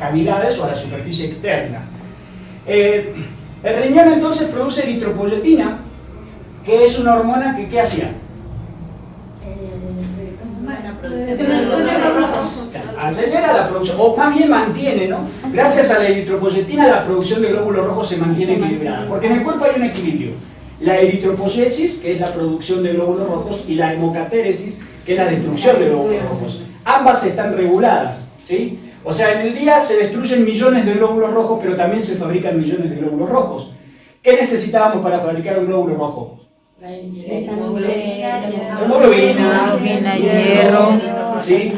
cavidades o a la superficie externa. El riñón entonces produce eritropoyetina, que es una hormona que ¿qué hacía? Acelera la producción, o más bien mantiene, ¿no? Gracias a la eritropoyetina la producción de glóbulos rojos se mantiene equilibrada, porque en el cuerpo hay un equilibrio. La eritropoyesis, que es la producción de glóbulos rojos, y la hemocatéresis, que es la destrucción de glóbulos rojos. Ambas están reguladas, ¿sí? O sea, en el día se destruyen millones de glóbulos rojos, pero también se fabrican millones de glóbulos rojos. ¿Qué necesitábamos para fabricar un glóbulo rojo? Hemoglobina, hierro, ¿sí?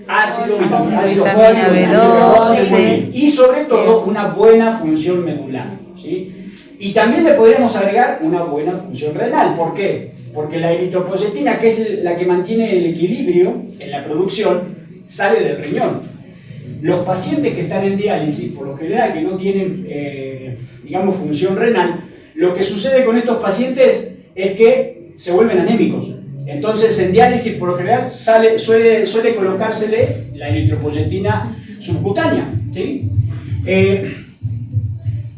Ácido vitamina B12 y sobre todo una buena función medular, ¿sí? Y también le podríamos agregar una buena función renal. ¿Por qué? Porque la eritropoyetina, que es la que mantiene el equilibrio en la producción, sale del riñón. Los pacientes que están en diálisis, por lo general que no tienen, digamos, función renal, lo que sucede con estos pacientes es que se vuelven anémicos. Entonces, en diálisis, por lo general, suele colocársele la eritropoyetina subcutánea, ¿sí?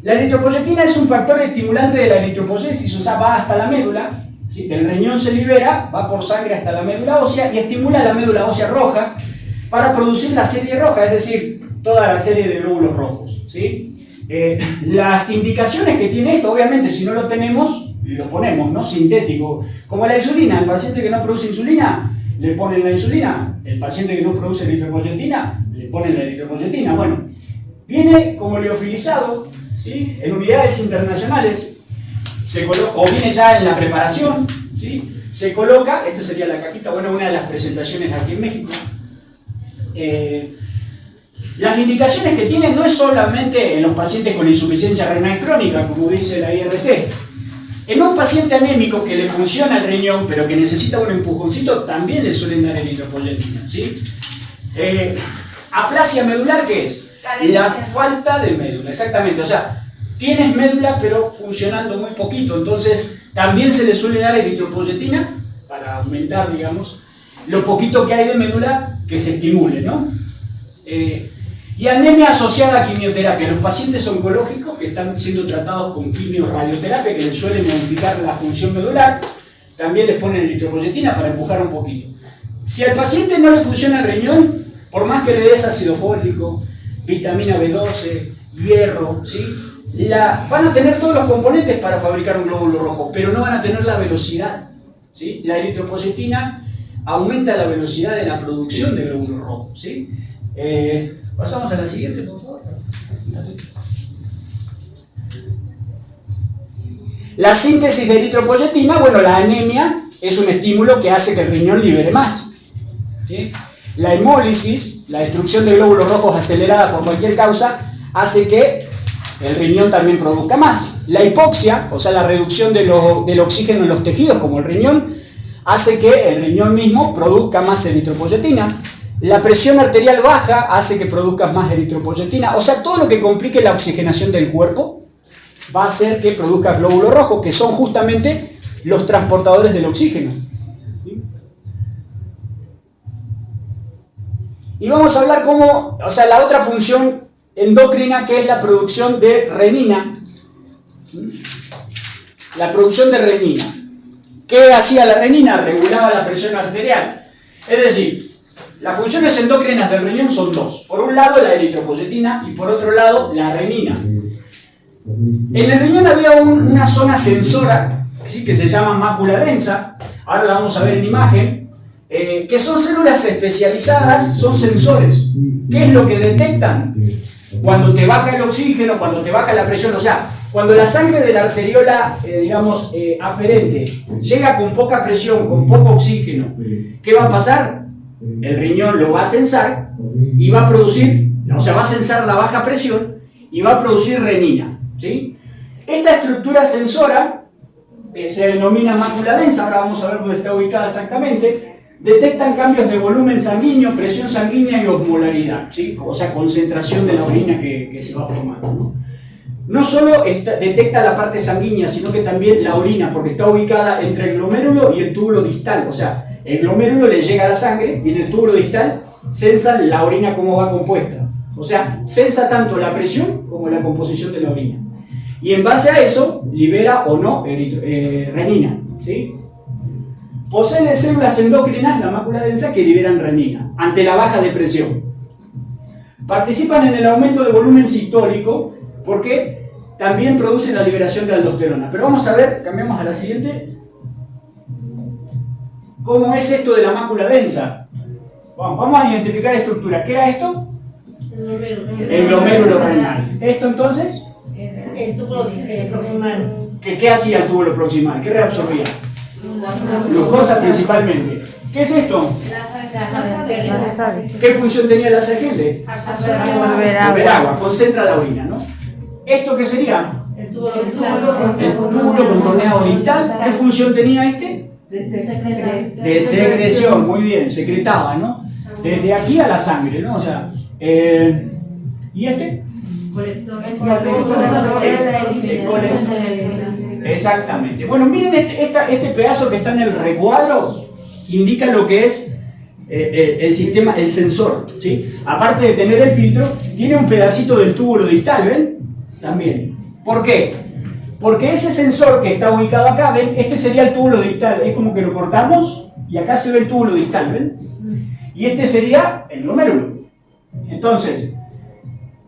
La eritropoyetina es un factor estimulante de la eritropoyesis, o sea, va hasta la médula, ¿sí? Del riñón se libera, va por sangre hasta la médula ósea y estimula la médula ósea roja para producir la serie roja, es decir, toda la serie de glóbulos rojos, ¿sí? Las indicaciones que tiene esto, obviamente, si no lo tenemos, lo ponemos, ¿no? Sintético. Como la insulina, el paciente que no produce insulina, le ponen la insulina. El paciente que no produce eritropoyetina, le ponen la eritropoyetina. Bueno, viene como liofilizado, ¿sí? En unidades internacionales, o viene ya en la preparación, ¿sí? Se coloca, esta sería la cajita, bueno, una de las presentaciones aquí en México. Las indicaciones que tienen no es solamente en los pacientes con insuficiencia renal crónica, como dice la IRC. En un paciente anémico que le funciona el riñón, pero que necesita un empujoncito, también le suelen dar eritropoyetina, ¿sí? Aplasia medular, ¿qué es? La falta de médula, exactamente. O sea, tienes médula, pero funcionando muy poquito. Entonces, también se le suele dar eritropoyetina para aumentar, digamos, lo poquito que hay de médula que se estimule, ¿no? Y anemia asociada a quimioterapia. Los pacientes oncológicos que están siendo tratados con quimio-radioterapia, que les suelen modificar la función medular, también les ponen eritropoyetina para empujar un poquito. Si al paciente no le funciona el riñón, por más que le des ácido fólico, vitamina B12, hierro, ¿sí? Van a tener todos los componentes para fabricar un glóbulo rojo, pero no van a tener la velocidad, ¿sí? La eritropoyetina aumenta la velocidad de la producción de glóbulos rojos, ¿sí? Pasamos a la siguiente, por favor. La síntesis de eritropoyetina, bueno, la anemia es un estímulo que hace que el riñón libere más, ¿sí? La hemólisis, la destrucción de glóbulos rojos acelerada por cualquier causa, hace que el riñón también produzca más. La hipoxia, o sea, la reducción del oxígeno en los tejidos, como el riñón, hace que el riñón mismo produzca más eritropoyetina. La presión arterial baja hace que produzcas más eritropoyetina. O sea, todo lo que complique la oxigenación del cuerpo va a hacer que produzcas glóbulos rojos, que son justamente los transportadores del oxígeno. Y vamos a hablar cómo, o sea, la otra función endocrina, que es la producción de renina. La producción de renina. ¿Qué hacía la renina? Regulaba la presión arterial. Es decir, las funciones endócrinas del riñón son dos. Por un lado la eritropoyetina y por otro lado la renina. En el riñón había una zona sensora, ¿sí? Que se llama mácula densa. Ahora la vamos a ver en imagen. Que son células especializadas, son sensores. ¿Qué es lo que detectan? Cuando te baja el oxígeno, cuando te baja la presión, o sea, cuando la sangre de la arteriola, digamos, aferente, llega con poca presión, con poco oxígeno, ¿qué va a pasar? El riñón lo va a censar y va a producir, o sea, va a censar la baja presión y va a producir renina, ¿sí? Esta estructura sensora se denomina mácula densa, ahora vamos a ver dónde está ubicada exactamente. Detectan cambios de volumen sanguíneo, presión sanguínea y osmolaridad, ¿sí? O sea, concentración de la orina que se va formando, ¿no? No solo detecta la parte sanguínea, sino que también la orina, porque está ubicada entre el glomérulo y el túbulo distal. O sea, el glomérulo le llega a la sangre y en el túbulo distal censan la orina cómo va compuesta. O sea, sensa tanto la presión como la composición de la orina. Y en base a eso, libera o no renina. ¿Sí? Posee células endócrinas, la mácula densa, que liberan renina ante la baja de presión. Participan en el aumento de volumen sistólico porque también producen la liberación de aldosterona. Pero vamos a ver, cambiamos a la siguiente. ¿Cómo es esto de la mácula densa? Vamos a identificar estructuras. ¿Qué era esto? El glomérulo renal. ¿Esto entonces? El túbulo proximal. ¿Qué hacía el túbulo proximal? ¿Qué reabsorbía? Glucosa principalmente. ¿Qué es esto? La sal. ¿Qué función tenía la sangre? Absorber agua. Concentra la orina, ¿no? ¿Esto qué sería? El túbulo El túbulo contorneado distal. ¿Qué función tenía este? De secreción, muy bien, secretaba, ¿no? Desde aquí a la sangre, ¿no? O sea, ¿y este? El colector. Exactamente. Bueno, miren este pedazo que está en el recuadro, indica lo que es el sistema, el sensor, ¿sí? Aparte de tener el filtro, tiene un pedacito del túbulo distal, ¿ven? También. ¿Por qué? Porque ese sensor que está ubicado acá, ¿ven? Este sería el túbulo distal, es como que lo cortamos y acá se ve el túbulo distal, ¿ven? Y este sería el glomérulo. Entonces,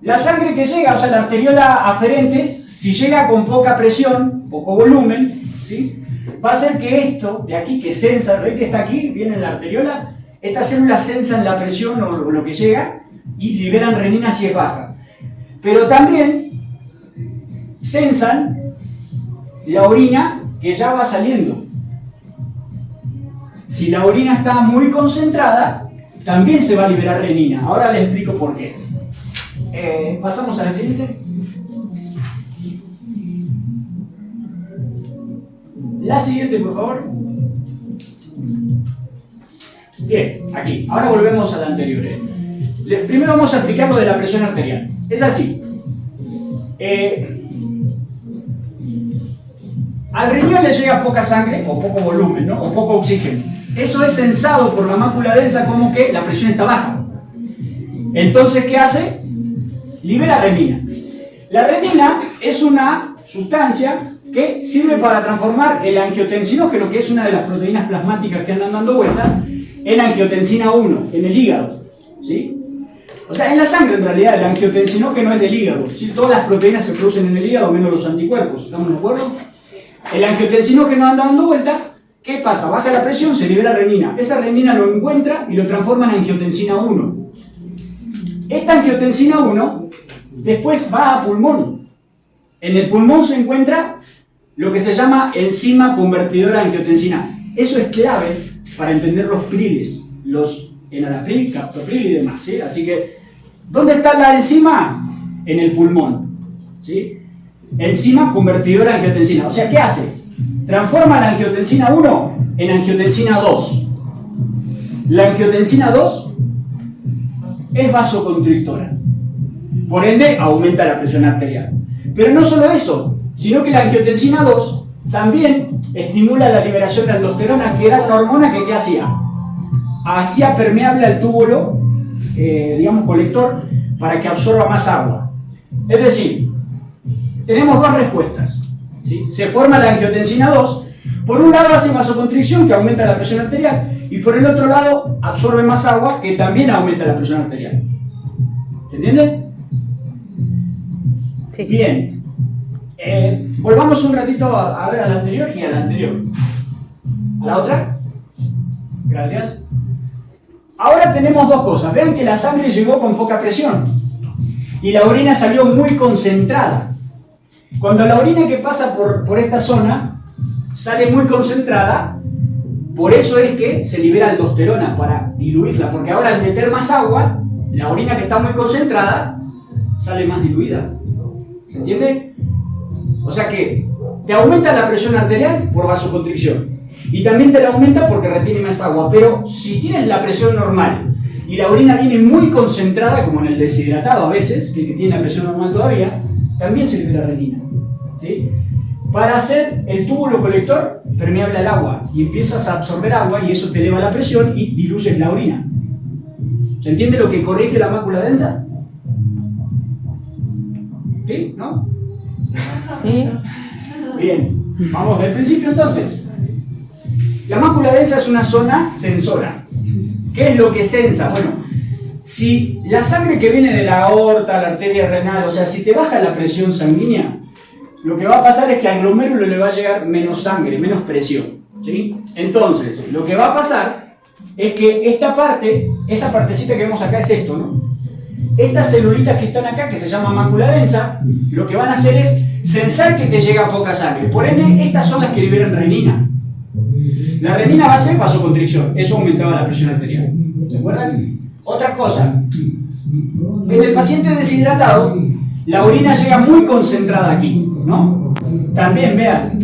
la sangre que llega, o sea, la arteriola aferente, si llega con poca presión, poco volumen, ¿sí? Va a hacer que esto de aquí, que sensa, ¿ven que está aquí? Viene en la arteriola, estas células sensan la presión o lo que llega y liberan renina si es baja. Pero también sensan la orina que ya va saliendo. Si la orina está muy concentrada, también se va a liberar renina. Ahora les explico por qué. Pasamos a la siguiente. La siguiente, por favor. Bien, aquí. Ahora volvemos a la anterior. Primero vamos a explicar lo de la presión arterial. Es así. Al riñón le llega poca sangre o poco volumen, ¿no? O poco oxígeno. Eso es sensado por la mácula densa como que la presión está baja. Entonces, ¿qué hace? Libera renina. La renina es una sustancia que sirve para transformar el angiotensinógeno, que es una de las proteínas plasmáticas que andan dando vuelta, en angiotensina 1, en el hígado. ¿Sí? O sea, en la sangre en realidad el angiotensinógeno es del hígado. ¿Sí? Todas las proteínas se producen en el hígado, menos los anticuerpos. ¿Estamos de acuerdo? El angiotensinógeno anda dando vuelta. ¿Qué pasa? Baja la presión, se libera renina. Esa renina lo encuentra y lo transforma en angiotensina 1. Esta angiotensina 1 después va a pulmón. En el pulmón se encuentra lo que se llama enzima convertidora de angiotensina. Eso es clave para entender los priles, los enalapril, captopril y demás, ¿sí? Así que, ¿dónde está la enzima? En el pulmón, ¿sí? Enzima convertidora de angiotensina. O sea, ¿qué hace? Transforma la angiotensina 1 en angiotensina 2. La angiotensina 2 es vasoconstrictora. Por ende, aumenta la presión arterial. Pero no solo eso, sino que la angiotensina 2 también estimula la liberación de aldosterona, que era una hormona que ¿qué hacía? Hacía permeable al túbulo, digamos, colector, para que absorba más agua. Es decir, tenemos dos respuestas, ¿sí? Se forma la angiotensina 2, por un lado hace vasoconstricción, que aumenta la presión arterial, y por el otro lado absorbe más agua, que también aumenta la presión arterial. ¿Entienden? Sí. Bien. Volvamos un ratito a ver a la anterior y a la anterior. ¿A la otra? Gracias. Ahora tenemos dos cosas. Vean que la sangre llegó con poca presión y la orina salió muy concentrada. Cuando la orina que pasa por esta zona sale muy concentrada, por eso es que se libera aldosterona para diluirla, porque ahora al meter más agua, la orina que está muy concentrada sale más diluida. ¿Se entiende? O sea que te aumenta la presión arterial por vasoconstricción y también te la aumenta porque retiene más agua, pero si tienes la presión normal y la orina viene muy concentrada, como en el deshidratado a veces, que tiene la presión normal todavía, también se libera renina, ¿sí? Para hacer el túbulo colector permeable al agua y empiezas a absorber agua y eso te eleva la presión y diluyes la orina. ¿Se entiende lo que corrige la mácula densa? ¿Sí? ¿No? Sí. Bien, vamos del principio entonces. La mácula densa es una zona sensora. ¿Qué es lo que sensa? Bueno, si la sangre que viene de la aorta, la arteria renal, o sea, si te baja la presión sanguínea, lo que va a pasar es que al glomérulo le va a llegar menos sangre, menos presión. ¿Sí? Entonces, lo que va a pasar es que esta parte, esa partecita que vemos acá es esto, ¿no? Estas celulitas que están acá, que se llama mácula densa, lo que van a hacer es sensar que te llega poca sangre. Por ende, estas son las que liberan renina. La renina va a ser vasoconstricción, eso aumentaba la presión arterial. ¿De acuerdo? Otra cosa, en el paciente deshidratado, la orina llega muy concentrada aquí, ¿no? También, vean,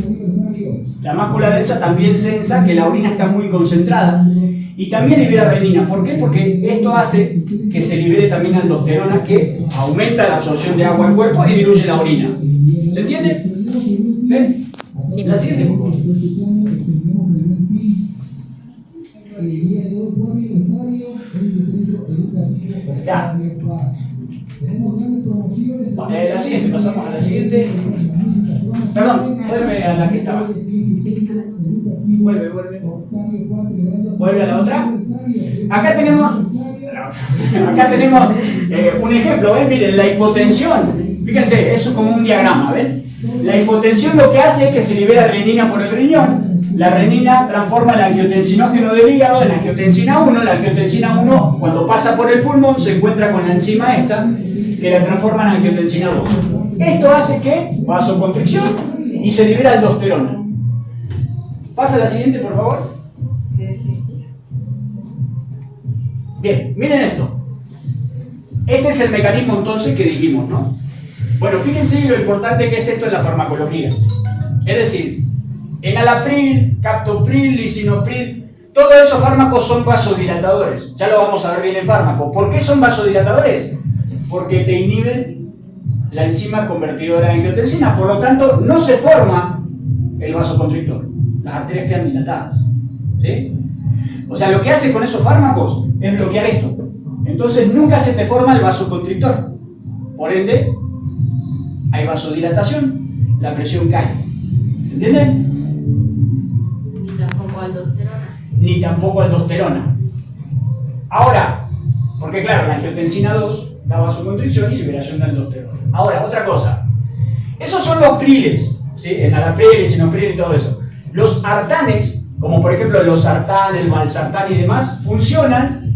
la mácula densa también sensa que la orina está muy concentrada y también libera renina. ¿Por qué? Porque esto hace que se libere también aldosterona, que aumenta la absorción de agua al cuerpo y diluye la orina. ¿Se entiende? ¿Ven? Sí. La siguiente, por favor. Ya. La siguiente, pasamos a la siguiente. Perdón, vuelve a la que estaba. Vuelve. Vuelve a la otra. Acá tenemos un ejemplo, ¿ven? Miren, la hipotensión. Fíjense, eso es como un diagrama, ¿ven? La hipotensión lo que hace es que se libera renina por el riñón. La renina transforma el angiotensinógeno del hígado en angiotensina 1. La angiotensina 1, cuando pasa por el pulmón, se encuentra con la enzima esta, que la transforma en angiotensina 2. Esto hace que vasoconstricción y se libera aldosterona. Pasa a la siguiente, por favor. Bien, miren esto. Este es el mecanismo entonces que dijimos, ¿no? Bueno, fíjense lo importante que es esto en la farmacología. Es decir, enalapril, captopril, lisinopril, todos esos fármacos son vasodilatadores. Ya lo vamos a ver bien en fármaco. ¿Por qué son vasodilatadores? Porque te inhiben la enzima convertidora de angiotensina. Por lo tanto, no se forma el vasoconstrictor. Las arterias quedan dilatadas. ¿Sí? O sea, lo que hace con esos fármacos es bloquear esto. Entonces, nunca se te forma el vasoconstrictor. Por ende, hay vasodilatación, la presión cae. ¿Se entiende? Ni tampoco aldosterona. Ni tampoco aldosterona. Ahora, porque claro, la angiotensina 2 da vasoconstricción y liberación de aldosterona. Ahora, otra cosa. Esos son los priles, ¿sí? Enalapril, lisinopril y todo eso. Los artanes, como por ejemplo los sartán, el valsartán y demás, funcionan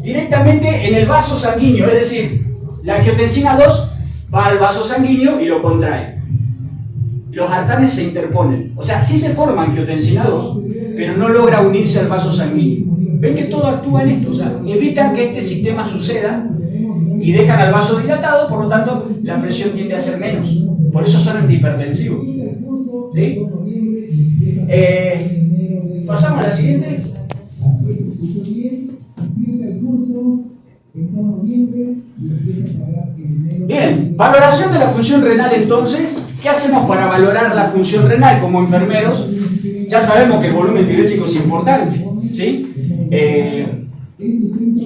directamente en el vaso sanguíneo, es decir, la angiotensina 2 va al vaso sanguíneo y lo contrae. Los artanes se interponen, o sea, sí se forma angiotensina 2, pero no logra unirse al vaso sanguíneo. ¿Ven que todo actúa en esto? O sea, evitan que este sistema suceda y dejan al vaso dilatado, por lo tanto, la presión tiende a ser menos. Por eso son antihipertensivos. ¿Sí? Pasamos a la siguiente. Bien, valoración de la función renal entonces. ¿Qué hacemos para valorar la función renal como enfermeros? Ya sabemos que el volumen diurético es importante, ¿sí?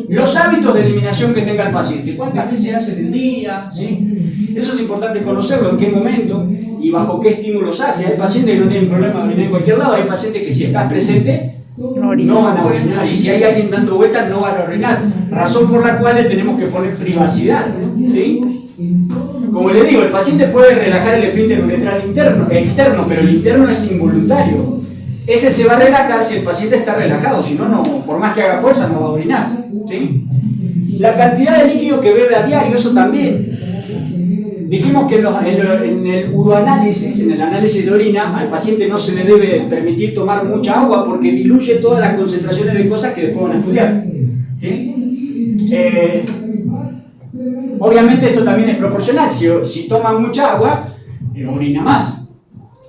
Los hábitos de eliminación que tenga el paciente, cuántas veces hace en el día, ¿sí? Eso es importante conocerlo, en qué momento y bajo qué estímulos hace. Hay pacientes que no tienen problema de orinar en cualquier lado, hay pacientes que si estás presente no van a orinar, y si hay alguien dando vueltas no van a orinar, razón por la cual le tenemos que poner privacidad, ¿sí? Como le digo, el paciente puede relajar el esfínter uretral externo, pero el interno es involuntario. Ese se va a relajar si el paciente está relajado, si no, por más que haga fuerza no va a orinar, ¿sí? La cantidad de líquido que bebe a diario, eso también. Dijimos que en el uroanálisis, en el análisis de orina, al paciente no se le debe permitir tomar mucha agua porque diluye todas las concentraciones de cosas que después van a estudiar, ¿sí? Obviamente esto también es proporcional. Si toma mucha agua, orina más.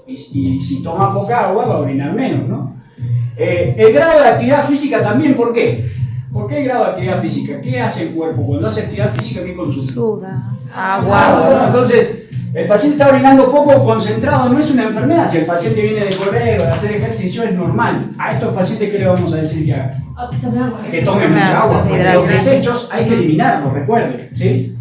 Y si toma poca agua, va a orinar menos, ¿no? El grado de actividad física también, ¿por qué? ¿Por qué el grado de actividad física? ¿Qué hace el cuerpo? Cuando hace actividad física, ¿qué consume? Suda, agua. Entonces, el paciente está orinando poco concentrado, no es una enfermedad. Si el paciente viene de correr o de hacer ejercicio, es normal. A estos pacientes, ¿qué le vamos a decir que hagan? Que tomen mucha agua. Los desechos hay que eliminarlos, recuerden, ¿sí?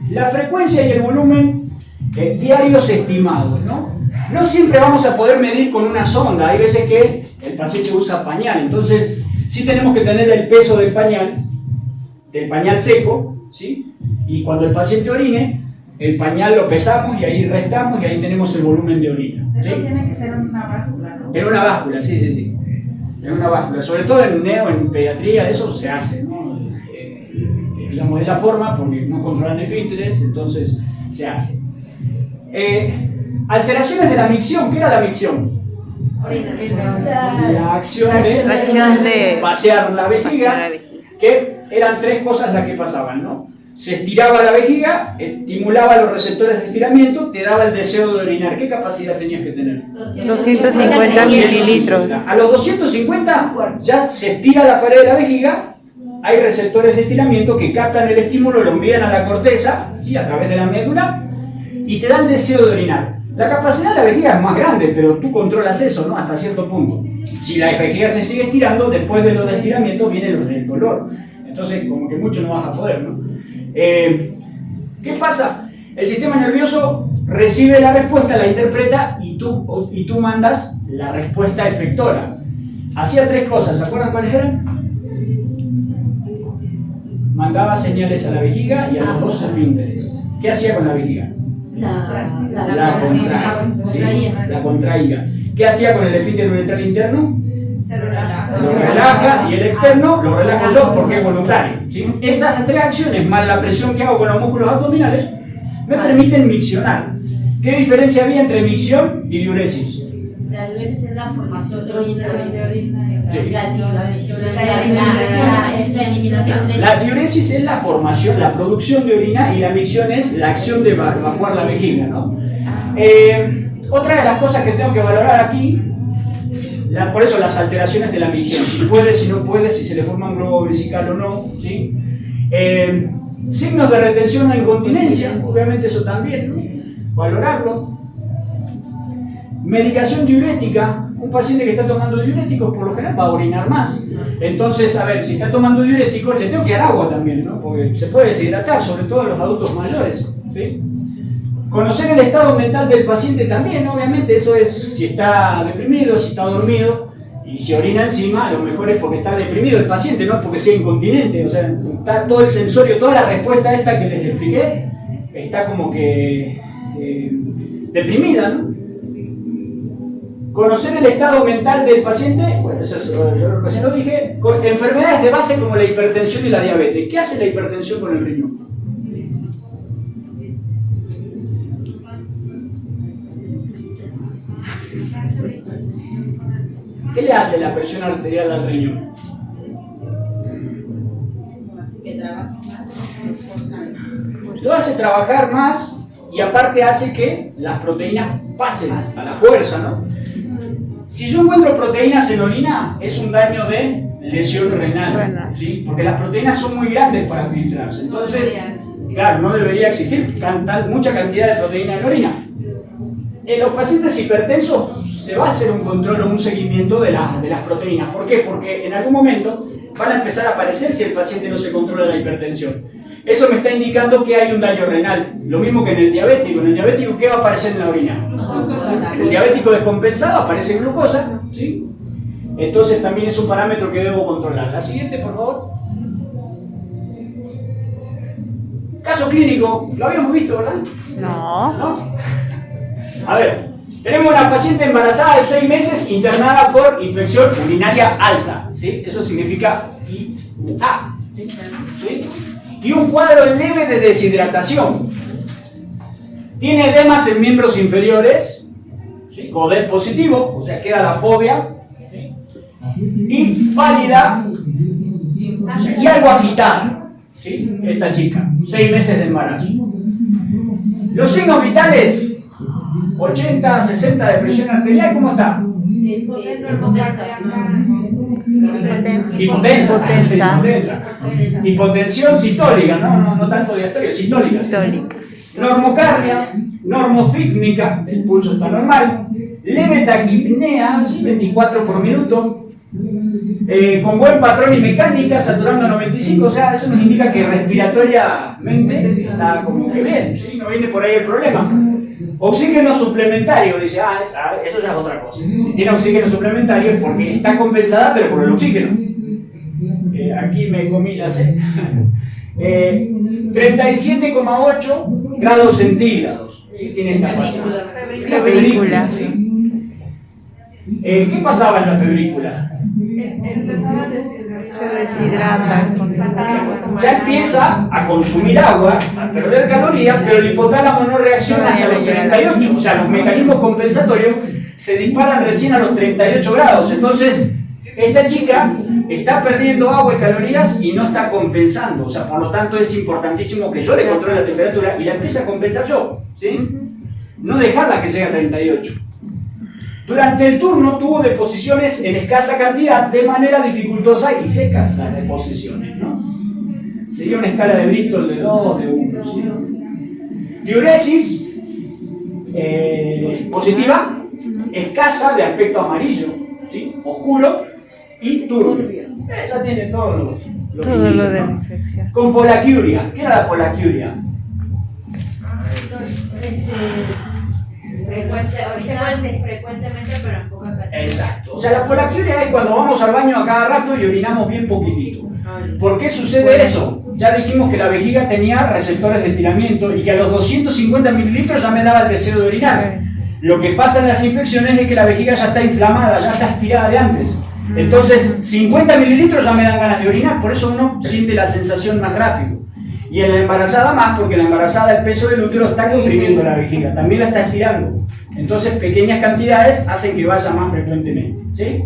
la frecuencia y el volumen diarios estimados, ¿no? No siempre vamos a poder medir con una sonda, hay veces que el paciente usa pañal, entonces sí tenemos que tener el peso del pañal seco, ¿sí? Y cuando el paciente orine, el pañal lo pesamos y ahí restamos y ahí tenemos el volumen de orina. ¿Sí? Eso tiene que ser en una báscula, ¿no? En una báscula, sí. En una báscula, sobre todo en neo, en pediatría, eso se hace, ¿no? Digamos, de la forma, porque no controlan esfínteres, entonces se hace. Alteraciones de la micción. ¿Qué era la micción? La acción de vaciar la vejiga, que eran tres cosas las que pasaban, ¿no? Se estiraba la vejiga, estimulaba los receptores de estiramiento, te daba el deseo de orinar. ¿Qué capacidad tenías que tener? 250 mililitros. A los 250 ya se estira la pared de la vejiga, hay receptores de estiramiento que captan el estímulo, lo envían a la corteza, ¿sí? A través de la médula, y te da el deseo de orinar. La capacidad de la vejiga es más grande, pero tú controlas eso, ¿no? Hasta cierto punto. Si la vejiga se sigue estirando, después de lo de estiramiento viene lo del dolor. Entonces, como que mucho no vas a poder, ¿no? ¿Qué pasa? El sistema nervioso recibe la respuesta, la interpreta y tú mandas la respuesta efectora. Hacía tres cosas, ¿se acuerdan cuáles eran? Mandaba señales a la vejiga y a los dos esfínteres. ¿Qué hacía con la vejiga? La contraía. ¿Qué hacía con el esfínter uretral interno? Lo relaja, y el externo lo relajo yo porque es voluntario, ¿sí? Esas tres acciones más la presión que hago con los músculos abdominales me permiten miccionar. ¿Qué diferencia había entre micción y diuresis? La diuresis es la formación de orina. Sí. La micción es la eliminación de... La diuresis es la formación, la producción de orina, y la micción es la acción de evacuar la vejiga, ¿no? Otra de las cosas que tengo que valorar aquí, por eso las alteraciones de la micción, si puede, si no puede, si se le forma un globo vesical o no, ¿sí? Signos de retención o incontinencia, obviamente eso también, ¿no? Valorarlo. Medicación diurética, un paciente que está tomando diuréticos por lo general va a orinar más. Entonces, a ver, si está tomando diuréticos, le tengo que dar agua también, ¿no? Porque se puede deshidratar, sobre todo en los adultos mayores, ¿sí? Conocer el estado mental del paciente también, obviamente, eso es si está deprimido, si está dormido, y si orina encima, a lo mejor es porque está deprimido el paciente, no es porque sea incontinente, o sea, está todo el sensorio, toda la respuesta esta que les expliqué, está como que deprimida, ¿no? Conocer el estado mental del paciente, bueno, eso yo recién lo dije, con enfermedades de base como la hipertensión y la diabetes. ¿Qué hace la hipertensión con el riñón? ¿Qué le hace la presión arterial al riñón? Lo hace trabajar más y aparte hace que las proteínas pasen a la fuerza, ¿no? Si yo encuentro proteínas en orina, es un daño de lesión renal, ¿sí? Porque las proteínas son muy grandes para filtrarse. Entonces, claro, no debería existir mucha cantidad de proteína en orina. En los pacientes hipertensos se va a hacer un control o un seguimiento de las proteínas. ¿Por qué? Porque en algún momento van a empezar a aparecer si el paciente no se controla la hipertensión. Eso me está indicando que hay un daño renal. Lo mismo que en el diabético. En el diabético, ¿qué va a aparecer en la orina? En el diabético descompensado aparece glucosa, ¿sí? Entonces también es un parámetro que debo controlar. La siguiente, por favor. Caso clínico. ¿Lo habíamos visto, verdad? No. A ver, tenemos una paciente embarazada de 6 meses internada por infección urinaria alta, ¿sí? Eso significa IUA, ¿sí? Y un cuadro leve de deshidratación. Tiene edemas en miembros inferiores, ¿sí? Godet positivo, o sea, queda la fobia, ¿sí? Y pálida, o sea, y algo agitada, ¿sí? Esta chica, 6 meses de embarazo. Los signos vitales: 80, 60 de presión arterial, ¿cómo está? Hipotensa. Hipotensión sistólica, no tanto diastólica, sistólica. Normocardia, normofícnica, el pulso está normal. Leve taquipnea, 24 por minuto. Con buen patrón y mecánica, saturando a 95, o sea, eso nos indica que respiratoriamente está como que bien, ¿sí? No viene por ahí el problema. Oxígeno suplementario, dice, eso ya es otra cosa. Si tiene oxígeno suplementario es porque está compensada, pero por el oxígeno. Aquí me comí la C. 37,8 grados centígrados. ¿Sí? Tiene esta ecuación. La febrícula. ¿Sí? ¿Qué pasaba en la febrícula? Se deshidrata. Ya empieza a consumir agua, a perder calorías, pero el hipotálamo no reacciona hasta los 38. O sea, los mecanismos compensatorios se disparan recién a los 38 grados. Entonces, esta chica está perdiendo agua y calorías y no está compensando. O sea, por lo tanto, es importantísimo que yo le controle la temperatura y la empiece a compensar yo. ¿Sí? No dejarla que llegue a 38. Durante el turno tuvo deposiciones en escasa cantidad, de manera dificultosa y secas las deposiciones, ¿no? Sería una escala de Bristol de 2, de 1, ¿sí? Diuresis positiva, escasa, de aspecto amarillo, ¿sí? Oscuro y turbio. Ya tiene todo Todo lo de la infección. Con polaquiuria. ¿Qué era la polaquiuria? Frecuentemente, pero en poca cantidad. Exacto. O sea, la polaquiuria es cuando vamos al baño a cada rato y orinamos bien poquitito. ¿Por qué sucede eso? Ya dijimos que la vejiga tenía receptores de estiramiento y que a los 250 mililitros ya me daba el deseo de orinar. Lo que pasa en las infecciones es que la vejiga ya está inflamada, ya está estirada de antes. Entonces, 50 mililitros ya me dan ganas de orinar, por eso uno siente la sensación más rápido. Y en la embarazada más, porque la embarazada el peso del útero está comprimiendo la vejiga, también la está estirando. Entonces, pequeñas cantidades hacen que vaya más frecuentemente. ¿Sí?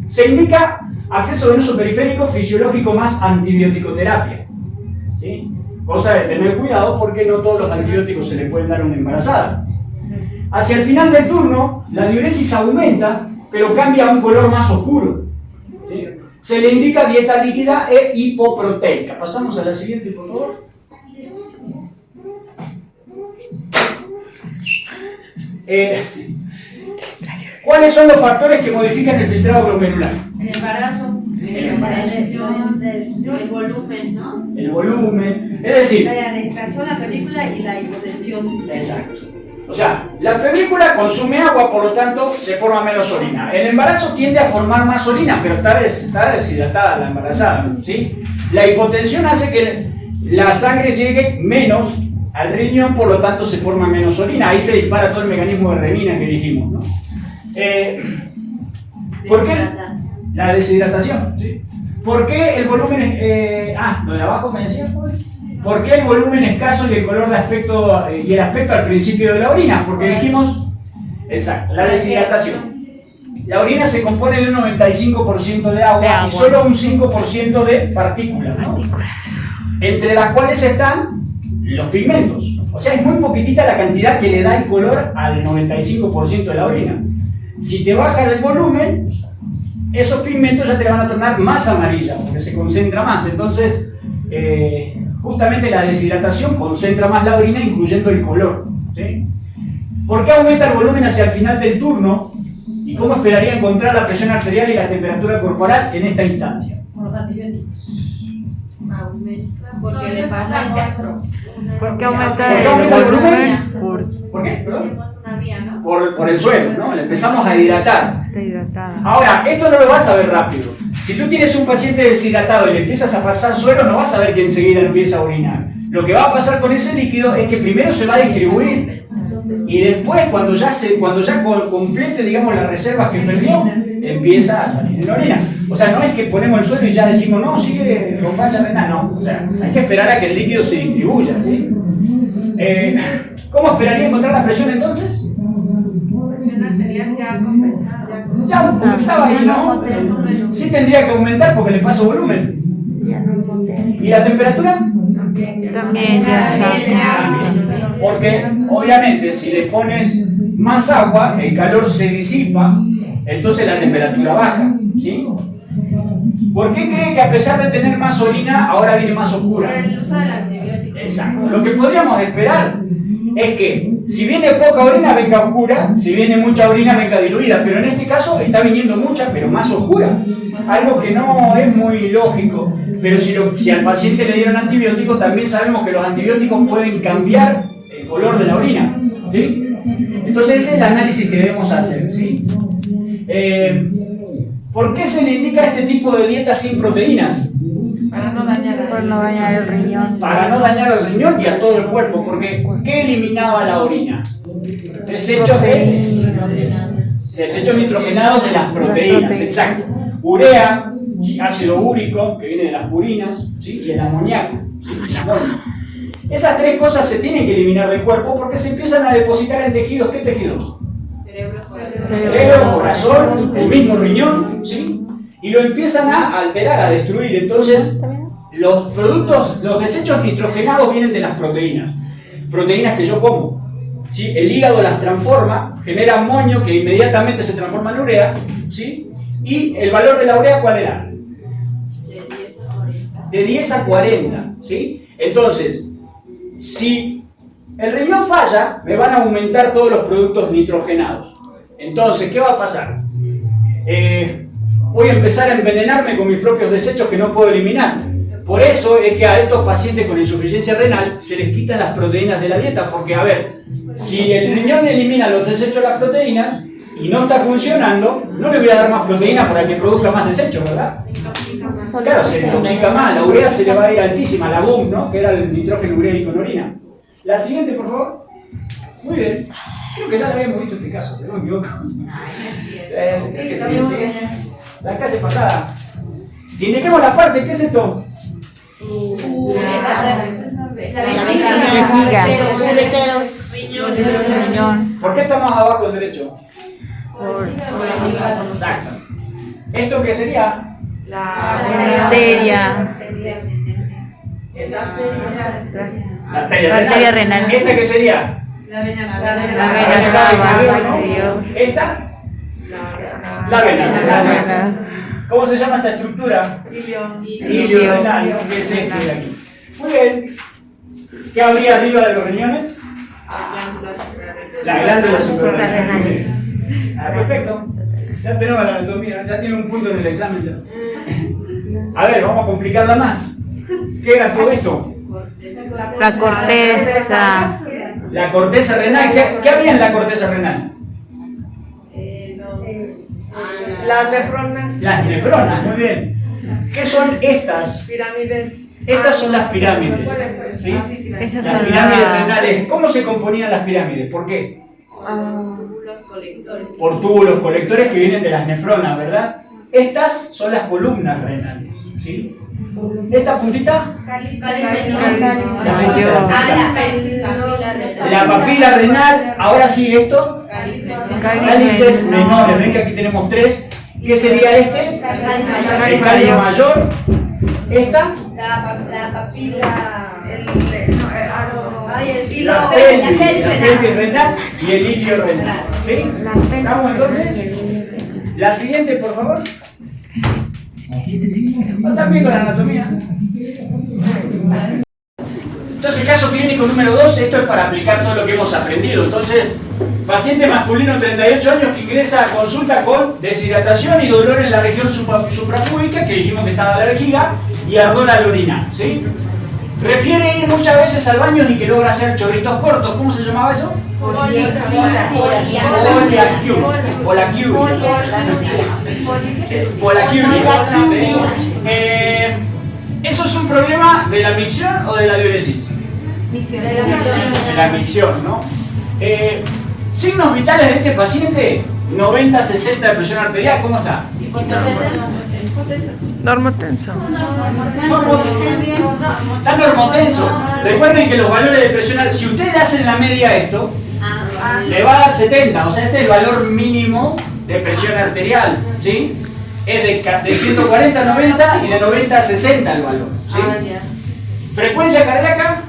Se indica acceso venoso periférico fisiológico más antibiótico-terapia. ¿Sí? Cosa de tener cuidado porque no todos los antibióticos se le pueden dar a una embarazada. Hacia el final del turno, la diuresis aumenta, pero cambia a un color más oscuro. ¿Sí? Se le indica dieta líquida e hipoproteica. Pasamos a la siguiente, por favor. ¿Cuáles son los factores que modifican el filtrado glomerular? El embarazo, la lesión, el volumen, ¿no? El volumen, es decir... La dedicación, la febrícula y la hipotensión. Exacto. O sea, la febrícula consume agua, por lo tanto se forma menos orina. El embarazo tiende a formar más orina, pero está deshidratada la embarazada, ¿sí? La hipotensión hace que la sangre llegue menos al riñón, por lo tanto se forma menos orina. Ahí se dispara todo el mecanismo de renina que dijimos, ¿no? ¿Por qué? La deshidratación, ¿sí? ¿Por qué el volumen lo de abajo me decía, ¿por qué el volumen escaso y el color de aspecto y el aspecto al principio de la orina? Porque dijimos, exacto, la deshidratación. La orina se compone de un 95% de agua y solo un 5% de partículas, ¿no? Entre las cuales están los pigmentos. O sea, es muy poquitita la cantidad que le da el color al 95% de la orina. Si te baja el volumen, esos pigmentos ya te van a tornar más amarilla, porque se concentra más. Entonces, justamente la deshidratación concentra más la orina, incluyendo el color. ¿Sí? ¿Por qué aumenta el volumen hacia el final del turno? ¿Y cómo esperaría encontrar la presión arterial y la temperatura corporal en esta instancia? Por los antibióticos. Porque le pasa ¿Por qué aumenta el volumen? ¿Por qué? ¿Perdón? una vía, ¿no? Por el suelo, ¿no? Le empezamos a hidratar. Está hidratada. Ahora, esto no lo vas a ver rápido. Si tú tienes un paciente deshidratado y le empiezas a pasar suero, no vas a ver que enseguida empieza a orinar. Lo que va a pasar con ese líquido es que primero se va a distribuir y después, cuando ya complete, digamos, las reservas que perdió, empieza a salir en la orina. O sea, no es que ponemos el suelo y ya decimos, no, sigue con falla renal, no. O sea, hay que esperar a que el líquido se distribuya, ¿sí? ¿Cómo esperaría encontrar la presión entonces? Presión arterial ya compensada. Ya estaba ahí, ¿no? Sí tendría que aumentar porque le paso volumen. ¿Y la temperatura? También ya está. Porque obviamente si le pones más agua, el calor se disipa, entonces la temperatura baja, ¿sí? ¿Por qué cree que a pesar de tener más orina, ahora viene más oscura? Por el uso del antibiótico. Exacto. Lo que podríamos esperar es que si viene poca orina venga oscura, si viene mucha orina venga diluida, pero en este caso está viniendo mucha pero más oscura, algo que no es muy lógico. Pero si al paciente le dieron antibióticos, también sabemos que los antibióticos pueden cambiar el color de la orina, ¿sí? Entonces ese es el análisis que debemos hacer, ¿sí? ¿Por qué se le indica este tipo de dieta sin proteínas? Para no dañar Por no dañar el riñón. Para no dañar al riñón y a todo el cuerpo, porque ¿qué eliminaba la orina? Desechos nitrogenados de las proteínas, exacto. Urea, ¿sí? Ácido úrico, que viene de las purinas, ¿sí? Y el amoníaco, ¿sí? El amonio. Esas tres cosas se tienen que eliminar del cuerpo porque se empiezan a depositar en tejidos. ¿Qué tejidos? Cerebro, corazón, el mismo riñón, ¿sí? Y lo empiezan a alterar, a destruir. Entonces, los desechos nitrogenados vienen de las proteínas. Proteínas que yo como, ¿sí? El hígado las transforma, genera amonio que inmediatamente se transforma en urea, ¿sí? Y el valor de la urea, ¿cuál era? De 10 a 40, ¿sí? Entonces, si el riñón falla, me van a aumentar todos los productos nitrogenados. Entonces, ¿qué va a pasar? Voy a empezar a envenenarme con mis propios desechos que no puedo eliminar. Por eso es que a estos pacientes con insuficiencia renal se les quitan las proteínas de la dieta, porque a ver, si el riñón elimina los desechos de las proteínas y no está funcionando, no le voy a dar más proteína para que produzca más desechos, ¿verdad? Claro, se intoxica más, la urea se le va a ir altísima, la BUM, ¿no? Que era el nitrógeno ureico en orina. La siguiente, por favor. Muy bien. Creo que ya la habíamos visto este caso, pero no me equivoco. La clase pasada. Indiquemos la parte, ¿qué es esto? Vejiga. Riñón. ¿Por qué está más abajo el derecho? Exacto. ¿Esto qué sería? Arteria. La arteria renal. ¿Esta qué sería? La vena La vena vena cava cava inferior. inferior. ¿Esta? La vena La renal. vena. ¿Cómo se llama esta estructura? Ilio renal, que es este de aquí. Muy bien. ¿Qué habría arriba de los riñones? La glándula suprarrenal. Ah, perfecto. Ya tenemos la anatomía, ya tiene un punto en el examen ya. A ver, vamos a complicarla más. ¿Qué era todo esto? La corteza. La corteza renal. ¿Qué había en la corteza renal? Las nefronas. Las nefronas, muy bien. ¿Qué son estas? Pirámides. Estas son las pirámides, ¿sí? Esas Las son pirámides las- renales. ¿Cómo se componían las pirámides? ¿Por qué? Los colectores. Por túbulos colectores que vienen de las nefronas, ¿verdad? Estas son las columnas renales, ¿sí? Esta puntita, la papila renal. Ahora sí, esto, cálices menores. Ven que aquí tenemos tres. ¿Qué sería este? El cáliz mayor. Esta, La papila. Ay, el la pelvis renal y el ilio renal. ¿Sí? ¿Estamos entonces? La siguiente, por favor. También con la anatomía. Entonces, caso clínico número 2, esto es para aplicar todo lo que hemos aprendido. Entonces, paciente masculino de 38 años que ingresa a consulta con deshidratación y dolor en la región suprapúbica, que dijimos que estaba la vejiga, y ardor al orinar, ¿sí? Prefiere ir muchas veces al baño y que logra hacer chorritos cortos. ¿Cómo se llamaba eso? Polaquiuria. ¿Eso es un problema de la micción o de la diuresis? De la micción, ¿no? Signos vitales de este paciente: 90-60 de presión arterial. ¿Cómo está? Normotenso. Está normotenso. Recuerden que los valores de presión arterial, si ustedes hacen la media a esto, le va a dar 70, o sea, este es el valor mínimo de presión arterial, ¿sí? Es de 140 a 90 y de 90 a 60 el valor, ¿sí? Frecuencia cardíaca,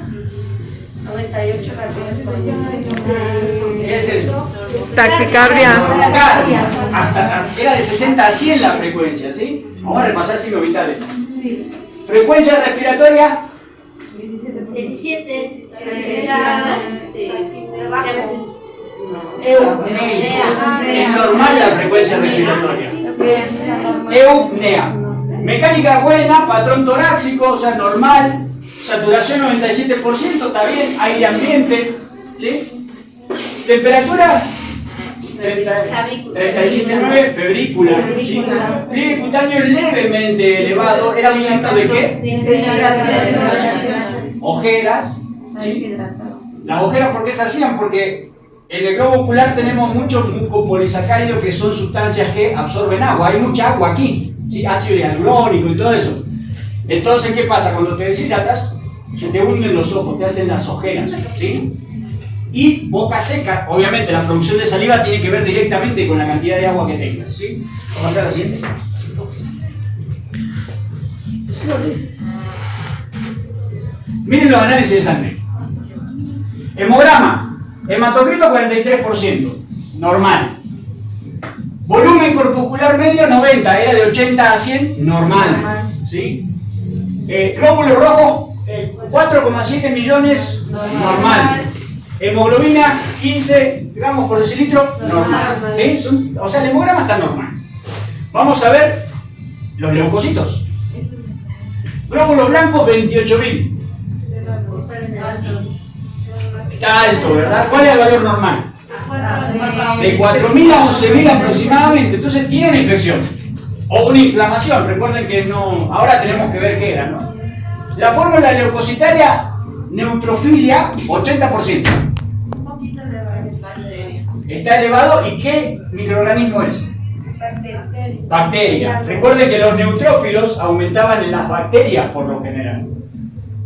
98 canciones por minuto. ¿qué es eso? Taquicardia. Era de 60 a 100 la frecuencia, ¿sí? Vamos a repasar signos vitales. Frecuencia respiratoria, 17. Eupnea. Es normal la frecuencia respiratoria. Eupnea. Mecánica buena, patrón torácico, o sea, normal. Saturación 97%, está bien. Aire ambiente. ¿Sí? Temperatura 37,9, febrícula. ¿Sí? Pliegue cutáneo levemente elevado. ¿Era un signo de qué? Ojeras. ¿Sí? Las ojeras, ¿por qué se hacían? Porque en el globo ocular tenemos muchos mucopolisacáridos que son sustancias que absorben agua. Hay mucha agua aquí, ¿sí? Ácido hialurónico y todo eso. Entonces, ¿qué pasa? Cuando te deshidratas, se te hunden los ojos, te hacen las ojeras, ¿sí? Y boca seca, obviamente la producción de saliva tiene que ver directamente con la cantidad de agua que tengas, ¿sí? Vamos a hacer la siguiente. Miren los análisis de sangre. Hemograma. Hematocrito 43%, normal. Volumen corpuscular medio 90, era de 80 a 100, normal. ¿Sí? Glóbulos rojos 4,7 millones, normal. Hemoglobina 15 gramos por decilitro, normal. ¿Sí? O sea, el hemograma está normal. Vamos a ver los leucocitos. Glóbulos blancos 28.000. Está alto, ¿verdad? ¿Cuál es el valor normal? De 4.000 a 11.000 aproximadamente. Entonces tiene una infección o una inflamación. Recuerden que no. Ahora tenemos que ver qué era, ¿no? La fórmula leucocitaria, neutrofilia 80%. Está elevado. ¿Y qué microorganismo es? Bacteria. Recuerden que los neutrófilos aumentaban en las bacterias por lo general.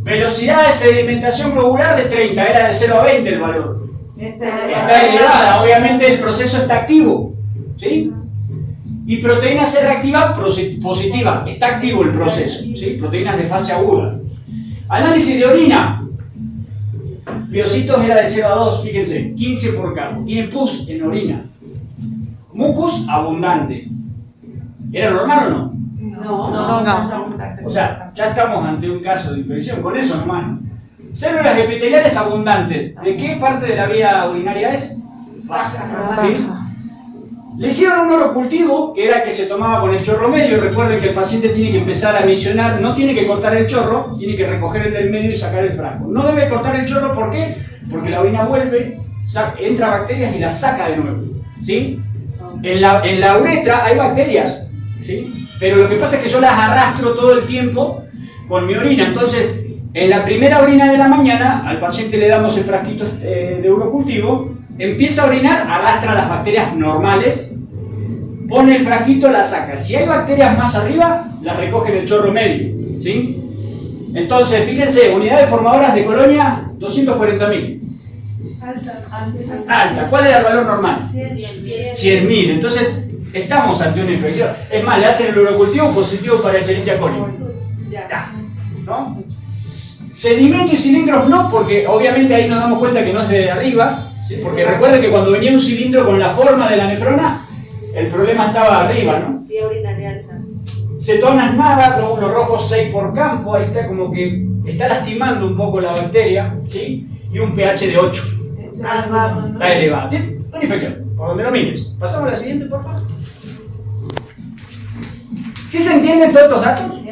Velocidad de sedimentación globular de 30, era de 0 a 20 el valor. Está elevada, obviamente el proceso está activo. ¿Sí? Y proteína C reactiva positiva, está activo el proceso. ¿Sí? Proteínas de fase aguda. Análisis de orina. Biocitos era de 0 a 2, fíjense, 15 por cada. Tiene pus en orina. Mucus abundante. ¿Era normal o no? No. O sea, ya estamos ante un caso de infección, con eso nomás. Células epiteliales abundantes. ¿De qué parte de la vía urinaria es? Baja. ¿Sí? Le hicieron un orocultivo, que era el que se tomaba con el chorro medio. Recuerden que el paciente tiene que empezar a misionar, no tiene que cortar el chorro, tiene que recoger el del medio y sacar el frasco. No debe cortar el chorro, ¿por qué? Porque la orina vuelve, entra bacterias y las saca de nuevo. ¿Sí? En la uretra hay bacterias, ¿sí? Pero lo que pasa es que yo las arrastro todo el tiempo con mi orina. Entonces, en la primera orina de la mañana, al paciente le damos el frasquito de urocultivo, empieza a orinar, arrastra las bacterias normales, pone el frasquito, la saca. Si hay bacterias más arriba, las recoge en el chorro medio, ¿sí? Entonces, fíjense, unidades formadoras de colonia, 240.000. Alta. ¿Cuál es el valor normal? 100.000. Entonces, estamos ante una infección. Es más, le hacen el urocultivo positivo para Escherichia coli. ¿No? Sedimento y cilindros no, porque obviamente ahí nos damos cuenta que no es de arriba, ¿sí? Porque recuerden que cuando venía un cilindro con la forma de la nefrona, el problema estaba arriba, ¿no? Cetonas nada, glóbulos rojos 6 por campo, ahí está como que está lastimando un poco la bacteria, ¿sí? Y un pH de 8. Está elevado. ¿Tiene? Una infección, por donde lo mires. Pasamos a la siguiente, por favor. ¿Sí se entienden todos estos datos?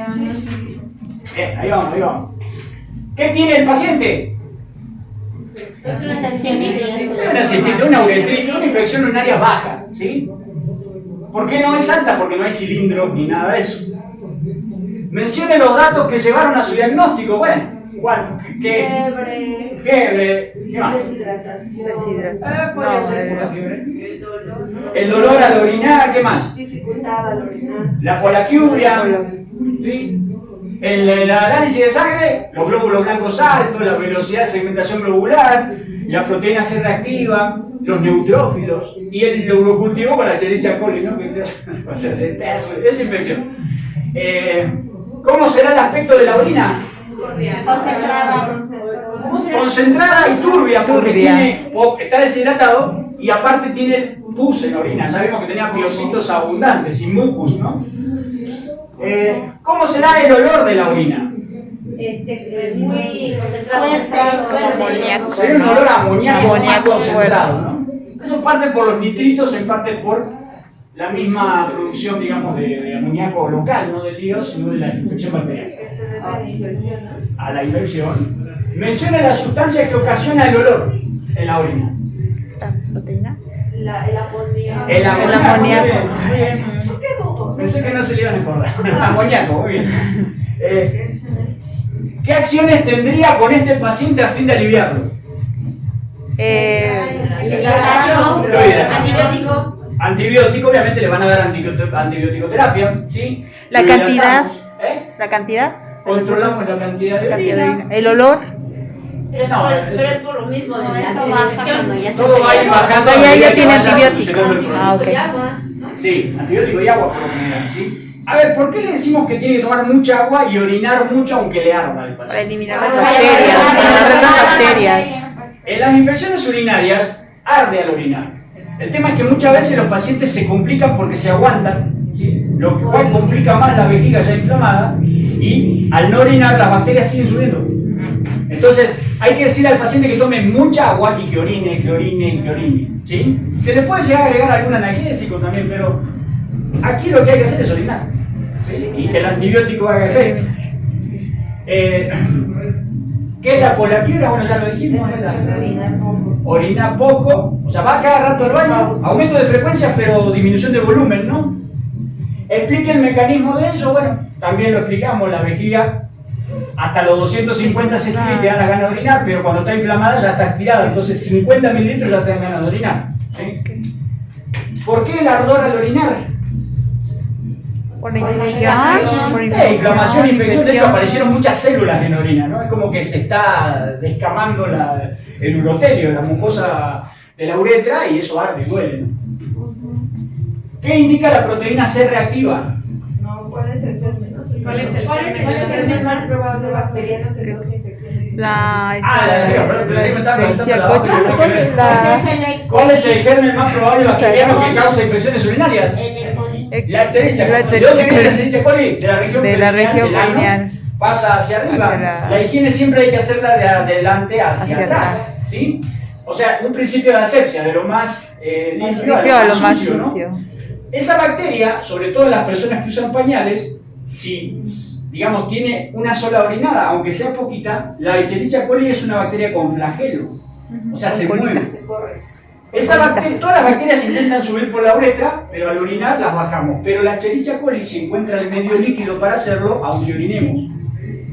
Ahí vamos. ¿Qué tiene el paciente? Una cistite, una uretritis, una infección urinaria baja, ¿sí? ¿Por qué no es alta? Porque no hay cilindros ni nada de eso. Mencione los datos que llevaron a su diagnóstico. Bueno, ¿cuál? ¿Qué? Fiebre. ¿Qué más? Deshidratación. Podría ser por la fiebre. El dolor al orinar, ¿qué más? Dificultad al orinar. La polaquiuria, ¿sí? El análisis de sangre, los glóbulos blancos altos, la velocidad de segmentación globular, la proteína C reactiva, los neutrófilos y el urocultivo con la Escherichia coli, ¿no? Es infección. ¿Cómo será el aspecto de la orina? Concentrada y turbia, porque está deshidratado y aparte tiene pus en la orina. Sabemos que tenía biocitos abundantes y mucus, ¿no? ¿Cómo será el olor de la orina? muy concentrado. Amoníaco. Hay un olor a amoníaco más Amoníaco concentrado, ¿no? Eso parte por los nitritos, en parte por la misma producción, digamos, de amoníaco local, no del hígado, sino de la infección bacteriana. Que se debe a la infección, ¿no? A la infección. Menciona la sustancia que ocasiona el olor en la orina. ¿Proteína? El amoníaco. El amoníaco. amoníaco. Muy bien. ¿Por qué dudo? Pensé que no se le iban a acordar. Amoníaco, muy bien. ¿Qué acciones tendría con este paciente a fin de aliviarlo? Antibiótico. Antibiótico, obviamente le van a dar antibioticoterapia, ¿sí? La Lo cantidad. hidratamos, ¿eh? ¿La cantidad? Controlamos la cantidad de orina. ¿El olor? Pero es por lo mismo de la infección. Todo va a ir bajando. O sea, ya a medida que tiene vaya antibiótico. solucionando el problema. Ah, ok. Y agua. Sí, antibiótico y agua por lo general, ¿sí? A ver, ¿por qué le decimos que tiene que tomar mucha agua y orinar mucho aunque le arda el Para paciente? eliminar las bacterias. Para matar las bacterias. En las infecciones urinarias arde al orinar. El tema es que muchas veces los pacientes se complican porque se aguantan, ¿sí? Lo cual complica más la vejiga ya inflamada y al no orinar las bacterias siguen subiendo. Entonces hay que decirle al paciente que tome mucha agua y que orine, ¿sí? Se le puede llegar a agregar algún analgésico también, pero aquí lo que hay que hacer es orinar, ¿sí? Y que el antibiótico haga efecto. ¿Qué es la polaquibra? Bueno, ya lo dijimos, es la orina poco, o sea, va cada rato al baño, aumento de frecuencias pero disminución de volumen, ¿no? Explique el mecanismo de ello, bueno, también lo explicamos, la vejiga hasta los 250 centilitros te dan las ganas de orinar, pero cuando está inflamada ya está estirada, entonces 50 mililitros ya te dan ganas de orinar, ¿sí? ¿Por qué el ardor al orinar? Por infección. Por Inflamación, infección, de hecho aparecieron muchas células en orina, ¿no? Es como que se está descamando el uroterio, la mucosa de la uretra y eso arde y duele, ¿no? ¿Qué indica la proteína C reactiva? No, ¿cuál es el término? ¿Cuál es el germen más probable bacteriano que cause infecciones? La Escherichia coli. ¿Cuál es el germen más probable bacteriano que causa infecciones urinarias? La Escherichia coli. ¿De dónde viene la Escherichia coli? De la región De la región del ano, perineal. pasa hacia arriba. La higiene siempre hay que hacerla de adelante hacia atrás, ¿sí? O sea, un principio de asepsia, de lo más limpio a lo más sucio, ¿no? Esa bacteria, sobre todo en las personas que usan pañales, si, digamos, tiene una sola orinada, aunque sea poquita, la Escherichia coli es una bacteria con flagelo, o sea, se mueve. Se corre. Esa bacteria, todas las bacterias intentan subir por la uretra, pero al orinar las bajamos. Pero la Escherichia coli, si encuentra el medio líquido para hacerlo, aunque orinemos,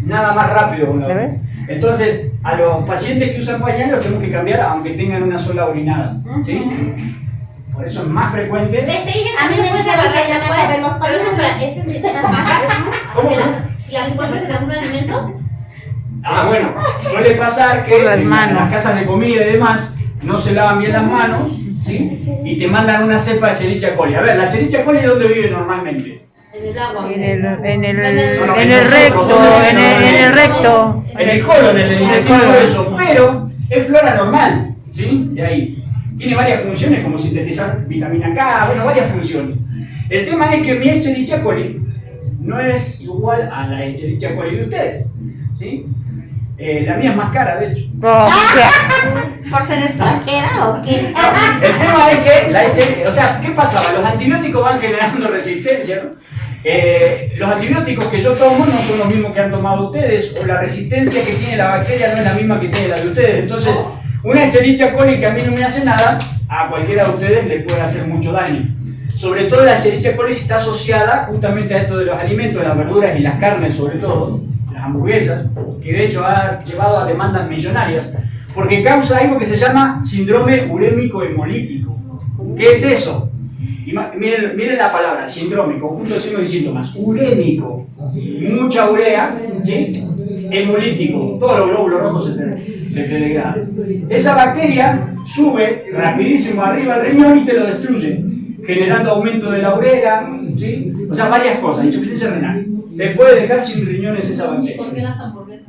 nada más rápido con la orina. Entonces, a los pacientes que usan pañales los tenemos que cambiar aunque tengan una sola orinada, ¿sí? Por eso es más frecuente. A mí me gusta que ya podemos pero eso es ¿Cómo? Si la encuentras en algún alimento. Ah, bueno, suele pasar que Por las en manos. las casas de comida y demás no se lavan bien las manos, ¿sí? Y te mandan una cepa de Escherichia coli. A ver, ¿la Escherichia coli dónde vive normalmente? En el agua. En el No, recto, en el recto. En el colon, en el intestino grueso, pero es flora normal, ¿sí? De ahí. Tiene varias funciones como sintetizar vitamina K, bueno, varias funciones. El tema es que mi Escherichia coli no es igual a la Escherichia coli de ustedes, ¿sí? La mía es más cara, de hecho. O sea, ¿Por ser extranjera o qué? El tema es que, o sea, ¿qué pasaba? Los antibióticos van generando resistencia, ¿no? Los antibióticos que yo tomo no son los mismos que han tomado ustedes, o la resistencia que tiene la bacteria no es la misma que tiene la de ustedes. Entonces, una Escherichia coli que a mí no me hace nada, a cualquiera de ustedes le puede hacer mucho daño. Sobre todo la Escherichia coli si está asociada justamente a esto de los alimentos, las verduras y las carnes sobre todo, las hamburguesas, que de hecho ha llevado a demandas millonarias, porque causa algo que se llama síndrome urémico hemolítico. ¿Qué es eso? Miren la palabra, síndrome, conjunto de signos y síntomas. Urémico, mucha urea, ¿sí? Hemolítico, todos los glóbulos rojos se te degradan. Esa bacteria sube rapidísimo arriba al riñón y te lo destruye, generando aumento de la urea, ¿sí? O sea, varias cosas, insuficiencia renal. Te puede dejar sin riñones esa bacteria. ¿Por qué las hamburguesas?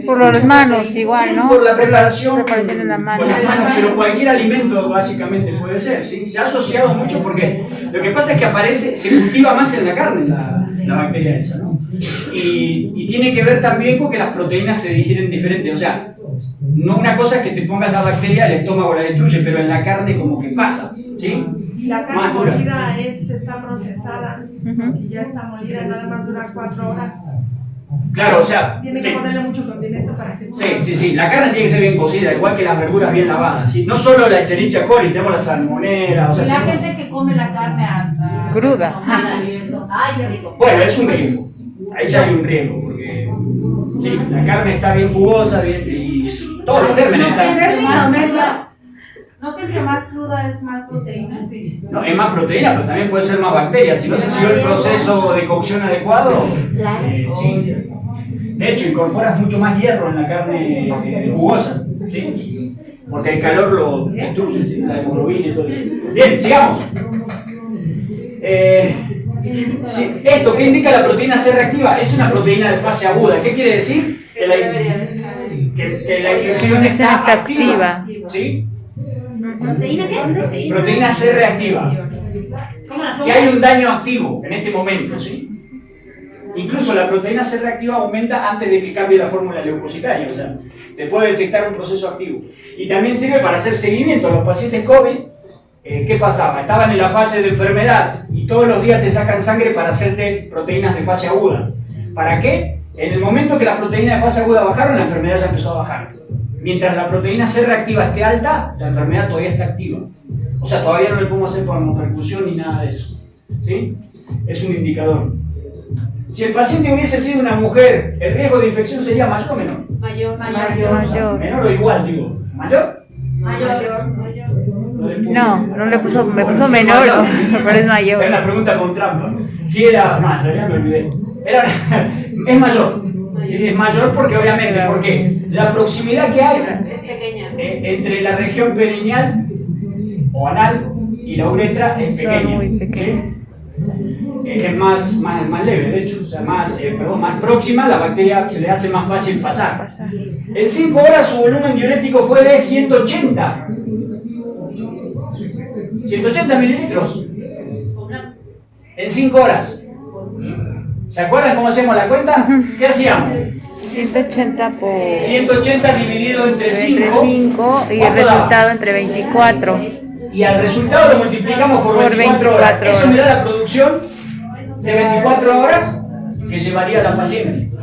por las manos igual, ¿no? Por la preparación en la mano. con las manos, pero cualquier alimento básicamente puede ser, ¿sí? Se ha asociado mucho porque lo que pasa es que aparece, se cultiva más en la carne la bacteria esa, ¿no? Y tiene que ver también con que las proteínas se digieren diferente, o sea, no una cosa es que te pongas la bacteria, el estómago la destruye, pero en la carne como que pasa, ¿sí? Y la carne Más dura. molida está procesada y ya está molida, nada más dura 4 horas. Claro, o sea, Tiene que sí. ponerle mucho condimento para que Sí, la carne tiene que ser bien cocida, igual que las verduras bien lavadas, ¿sí? No solo la Escherichia coli, tenemos la salmonela, o sea, Y la tenemos- gente que come la carne Cruda. tomada y eso. Ay, qué rico. Bueno, es un riesgo, ahí ya hay un riesgo, porque sí, la carne está bien jugosa, bien, y todos los gérmenes están... ¿No que entre más cruda es más proteína? Sí. No, es más proteína, pero también puede ser más bacterias. Si no se siguió el proceso de cocción adecuado, sí. De hecho, incorporas mucho más hierro en la carne jugosa, ¿sí? Porque el calor lo destruye, ¿sí? La hemoglobina y todo eso. Bien, sigamos. Sí, esto, ¿qué indica la proteína C reactiva? Es una proteína de fase aguda. ¿Qué quiere decir? Que la infección está activa. ¿Sí? ¿Proteína qué? Proteína C reactiva. Que hay un daño activo en este momento, ¿sí? Incluso la proteína C reactiva aumenta antes de que cambie la fórmula leucocitaria, o sea, te puede detectar un proceso activo. Y también sirve para hacer seguimiento a los pacientes COVID. ¿Qué pasaba? Estaban en la fase de enfermedad y todos los días te sacan sangre para hacerte proteínas de fase aguda. ¿Para qué? En el momento que las proteínas de fase aguda bajaron, la enfermedad ya empezó a bajar. Mientras la proteína C reactiva esté alta, la enfermedad todavía está activa. O sea, todavía no le podemos hacer por percusión ni nada de eso. ¿Sí? Es un indicador. Si el paciente hubiese sido una mujer, ¿el riesgo de infección sería mayor o menor? Mayor. O sea, menor o igual, digo. ¿Mayor? No le puso, me puso menor, pero es mayor. Es la pregunta con trampa. Si era, no, en realidad me olvidé. Es mayor. Sí, es mayor porque obviamente, porque la proximidad que hay Es pequeña. entre la región perineal o anal y la uretra es Son pequeña. muy pequeñas. ¿Sí? Es más leve, de hecho, o sea, más próxima, la bacteria se le hace más fácil pasar. En 5 horas su volumen diurético fue de 180. 180 mililitros. En 5 horas. ¿Se acuerdan cómo hacemos la cuenta? ¿Qué hacíamos? 180 por 180 dividido entre 5. 5 y el resultado entre 24. Y al resultado lo multiplicamos por 24 horas. Eso me da la producción de 24 horas que llevaría la paciente.